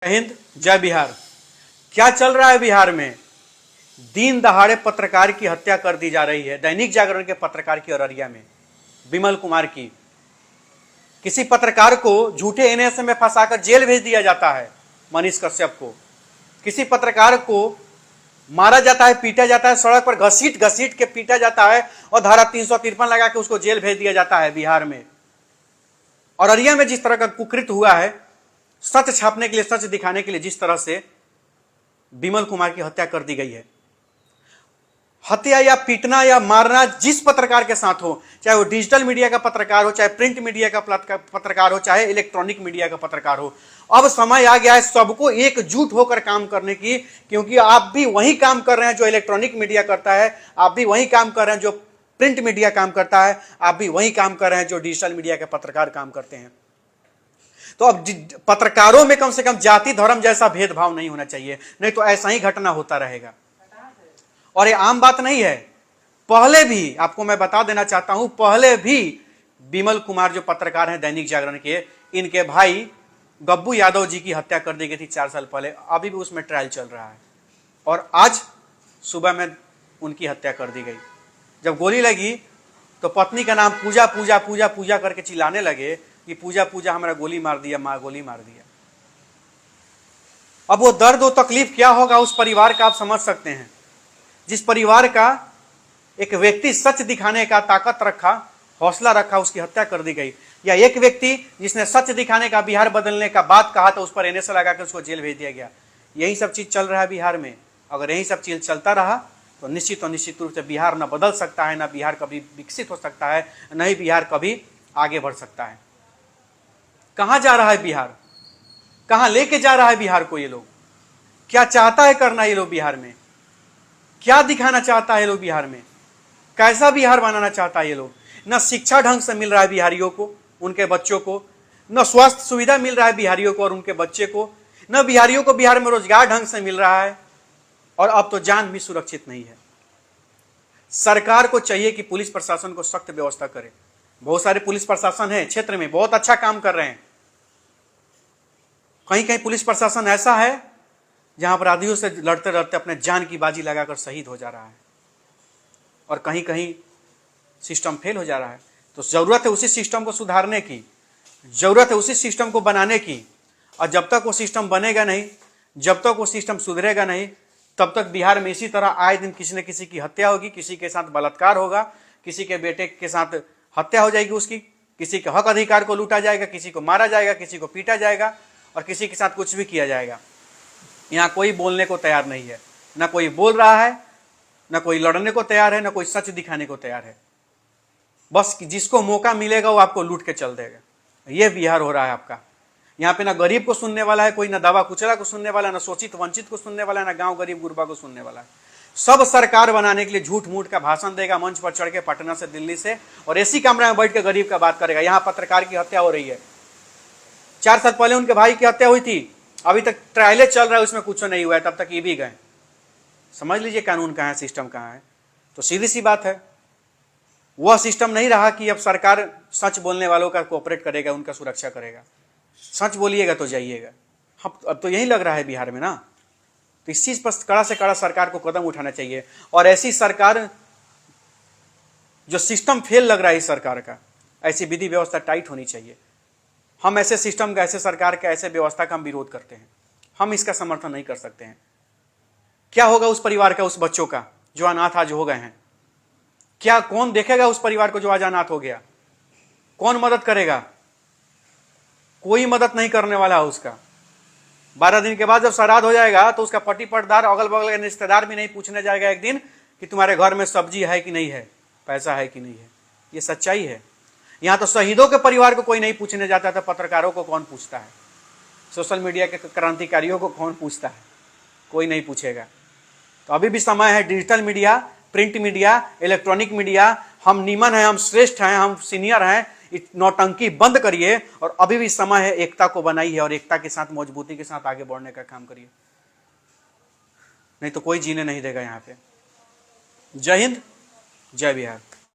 जय हिंद, जय बिहार। क्या चल रहा है बिहार में? दिन दहाड़े पत्रकार की हत्या कर दी जा रही है। दैनिक जागरण के पत्रकार की अररिया में विमल कुमार की, किसी पत्रकार को झूठे एनएसए में फंसाकर जेल भेज दिया जाता है। मनीष कश्यप को, किसी पत्रकार को मारा जाता है, पीटा जाता है, सड़क पर घसीट घसीट के पीटा जाता है और धारा 353 लगा के उसको जेल भेज दिया जाता है बिहार में। अररिया में जिस तरह का कुकृत हुआ है, सच छापने के लिए, सच दिखाने के लिए जिस तरह से विमल कुमार की हत्या कर दी गई है। हत्या या पीटना या मारना जिस पत्रकार के साथ हो, चाहे वो डिजिटल मीडिया का पत्रकार हो, चाहे प्रिंट मीडिया का पत्रकार हो, चाहे इलेक्ट्रॉनिक मीडिया का पत्रकार हो, अब समय आ गया है सबको एकजुट होकर काम करने की। क्योंकि आप भी वही काम कर रहे हैं जो इलेक्ट्रॉनिक मीडिया करता है, आप भी वही काम कर रहे हैं जो प्रिंट मीडिया काम करता है, आप भी वही काम कर रहे हैं जो डिजिटल मीडिया के पत्रकार काम करते हैं। तो अब पत्रकारों में कम से कम जाति धर्म जैसा भेदभाव नहीं होना चाहिए, नहीं तो ऐसा ही घटना होता रहेगा। और ये आम बात नहीं है। पहले भी आपको मैं बता देना चाहता हूं, पहले भी विमल कुमार जो पत्रकार हैं दैनिक जागरण के, इनके भाई गब्बू यादव जी की हत्या कर दी गई थी 4 साल पहले। अभी भी उसमें ट्रायल चल रहा है और आज सुबह में उनकी हत्या कर दी गई। जब गोली लगी तो पत्नी का नाम पूजा पूजा पूजा पूजा करके चिल्लाने लगे कि पूजा पूजा हमारा गोली मार दिया, मां गोली मार दिया। अब वो दर्द, वो तकलीफ क्या होगा उस परिवार का, आप समझ सकते हैं। जिस परिवार का एक व्यक्ति सच दिखाने का ताकत रखा, हौसला रखा, उसकी हत्या कर दी गई। या एक व्यक्ति जिसने सच दिखाने का, बिहार बदलने का बात कहा, तो उस पर एनएसए लगा कर उसको जेल भेज दिया गया। यही सब चीज चल रहा है बिहार में। अगर यही सब चीज चलता रहा तो निश्चित रूप से बिहार न बदल सकता है, न बिहार कभी विकसित हो सकता है, न ही बिहार कभी आगे बढ़ सकता है। कहां जा रहा है बिहार? कहां लेके जा रहा है बिहार को ये लोग? क्या चाहता है करना ये लोग बिहार में? क्या दिखाना चाहता है ये लोग बिहार में? कैसा बिहार बनाना चाहता है ये लोग? न शिक्षा ढंग से मिल रहा है बिहारियों को, उनके बच्चों को, न स्वास्थ्य सुविधा मिल रहा है बिहारियों को और उनके बच्चे को, न बिहारियों को बिहार में रोजगार ढंग से मिल रहा है, और अब तो जान भी सुरक्षित नहीं है। सरकार को चाहिए कि पुलिस प्रशासन को सख्त व्यवस्था करे। बहुत सारे पुलिस प्रशासन है क्षेत्र में, बहुत अच्छा काम कर रहे हैं। कहीं कहीं पुलिस प्रशासन ऐसा है जहां अपराधियों से लड़ते लड़ते अपने जान की बाजी लगाकर शहीद हो जा रहा है, और कहीं कहीं सिस्टम फेल हो जा रहा है। तो जरूरत है उसी सिस्टम को सुधारने की, जरूरत है उसी सिस्टम को बनाने की। और जब तक वो सिस्टम बनेगा नहीं, जब तक वो सिस्टम सुधरेगा नहीं, तब तक बिहार में इसी तरह आए दिन किसी न किसी की हत्या होगी, किसी के साथ बलात्कार होगा, किसी के बेटे के साथ हत्या हो जाएगी उसकी, किसी के हक अधिकार को लूटा जाएगा, किसी को मारा जाएगा, किसी को पीटा जाएगा, और किसी के साथ कुछ भी किया जाएगा। यहाँ कोई बोलने को तैयार नहीं है, ना कोई बोल रहा है, ना कोई लड़ने को तैयार है, ना कोई सच दिखाने को तैयार है। बस जिसको मौका मिलेगा वो आपको लूट के चल देगा। ये बिहार हो रहा है आपका। यहाँ पे ना गरीब को सुनने वाला है कोई, ना दवा कुचला को सुनने वाला, ना शोषित वंचित को सुनने वाला, ना गांव गरीब गुरबा को सुनने वाला है। सब सरकार बनाने के लिए झूठ मूठ का भाषण देगा मंच पर चढ़ के, पटना से दिल्ली से, और एसी कमरे में बैठ के गरीब का बात करेगा। यहाँ पत्रकार की हत्या हो रही है। 4 साल पहले उनके भाई की हत्या हुई थी, अभी तक ट्रायले चल रहा है, उसमें कुछ नहीं हुआ है, तब तक ये भी गए। समझ लीजिए कानून कहाँ है, सिस्टम कहाँ है। तो सीधी सी बात है, वह सिस्टम नहीं रहा कि अब सरकार सच बोलने वालों का कोऑपरेट करेगा, उनका सुरक्षा करेगा। सच बोलिएगा तो जाइएगा। अब तो यही लग रहा है बिहार में ना। तो इस चीज पर कड़ा से कड़ा सरकार को कदम उठाना चाहिए। और ऐसी सरकार जो सिस्टम फेल लग रहा है इस सरकार का, ऐसी विधि व्यवस्था टाइट होनी चाहिए। हम ऐसे सिस्टम का, ऐसे सरकार का, ऐसे व्यवस्था का हम विरोध करते हैं। हम इसका समर्थन नहीं कर सकते हैं। क्या होगा उस परिवार का, उस बच्चों का जो अनाथ आज हो गए हैं? क्या कौन देखेगा उस परिवार को जो आज अनाथ हो गया? कौन मदद करेगा? कोई मदद नहीं करने वाला है उसका। 12 दिन के बाद जब श्राद्ध हो जाएगा तो उसका पट्टी पटदार, अगल बगल के रिश्तेदार भी नहीं पूछने जाएगा एक दिन कि तुम्हारे घर में सब्जी है कि नहीं है, पैसा है कि नहीं है। ये सच्चाई है। यहाँ तो शहीदों के परिवार को कोई नहीं पूछने जाता था, पत्रकारों को कौन पूछता है? सोशल मीडिया के क्रांतिकारियों को कौन पूछता है? कोई नहीं पूछेगा। तो अभी भी समय है, digital media, print media, electronic media, हम नीमन हैं, हम श्रेष्ठ हैं, हम सीनियर हैं, नौटंकी बंद करिए। और अभी भी समय है, एकता को बनाइए और एकता के साथ, मजबूती के साथ आगे बढ़ने का काम करिए। नहीं तो कोई जीने नहीं देगा यहाँ पे। जय हिंद, जय बिहार।